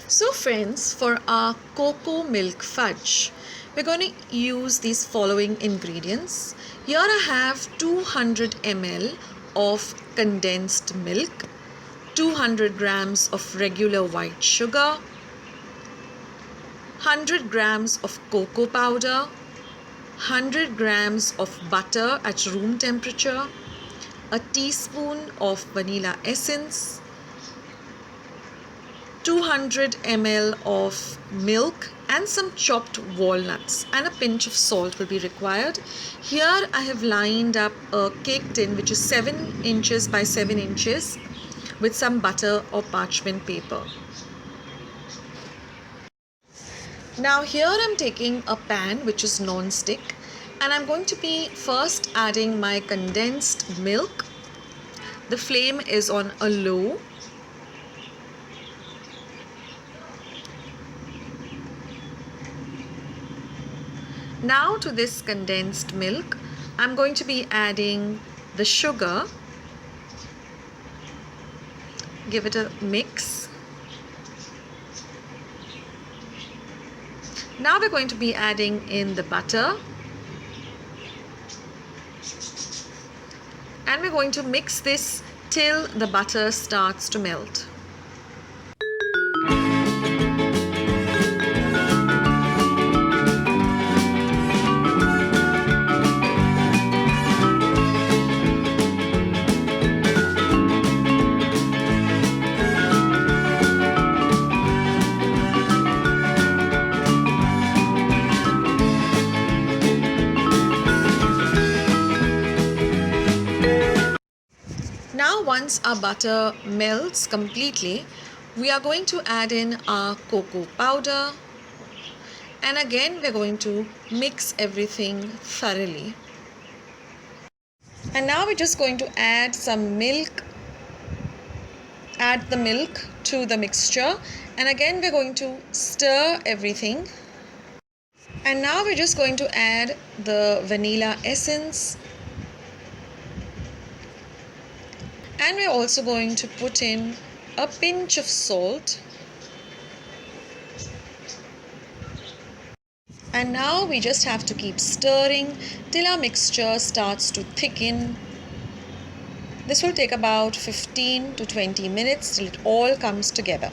So friends, for our cocoa milk fudge, we're going to use these following ingredients. Here I have 200 ml of condensed milk, 200 grams of regular white sugar, 100 grams of cocoa powder, 100 grams of butter at room temperature, a teaspoon of vanilla essence, 200 ml of milk and some chopped walnuts, and a pinch of salt will be required. Here I have lined up a cake tin which is 7 inches by 7 inches with some butter or parchment paper. Now here I'm taking a pan which is non-stick, and I'm going to be first adding my condensed milk. The flame is on a low. Now to this condensed milk, I'm going to be adding the sugar. Give it a mix. Now we're going to be adding in the butter. And we're going to mix this till the butter starts to melt. Now once our butter melts completely, we are going to add in our cocoa powder, and again we're going to mix everything thoroughly. And now we're just going to add some milk. Add the milk to the mixture, and again we're going to stir everything. And now we're just going to add the vanilla essence. And we're also going to put in a pinch of salt. And now we just have to keep stirring till our mixture starts to thicken. This will take about 15 to 20 minutes till it all comes together.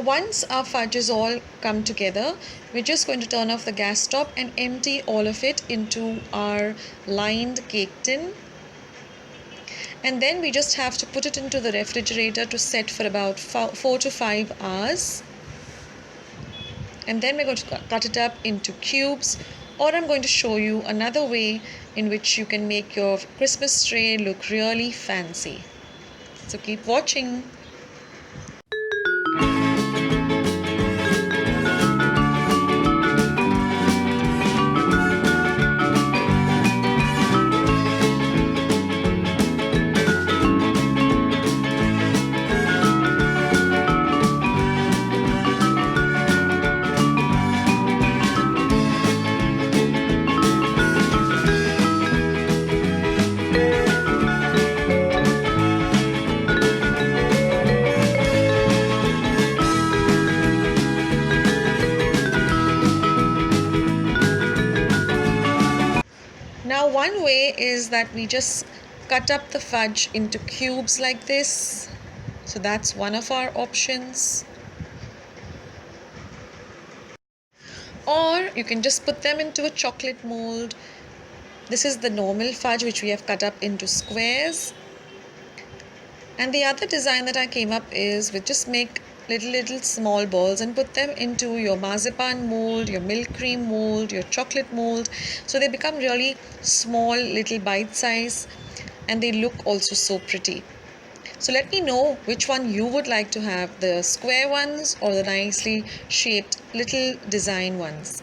once our fudge is all come together, we're just going to turn off the gas top and empty all of it into our lined cake tin. And then we just have to put it into the refrigerator to set for about 4 to 5 hours. And then we're going to cut it up into cubes, or I'm going to show you another way in which you can make your Christmas tray look really fancy. So keep watching. Now one way is that we just cut up the fudge into cubes like this. So that's one of our options. Or you can just put them into a chocolate mold. This is the normal fudge which we have cut up into squares. And the other design that I came up is with just make little small balls and put them into your marzipan mold, your milk cream mold, your chocolate mold. So they become really small little bite size and they look also so pretty. So let me know which one you would like to have, the square ones or the nicely shaped little design ones.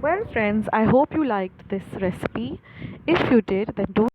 Well friends, I hope you liked this recipe. If you did, then don't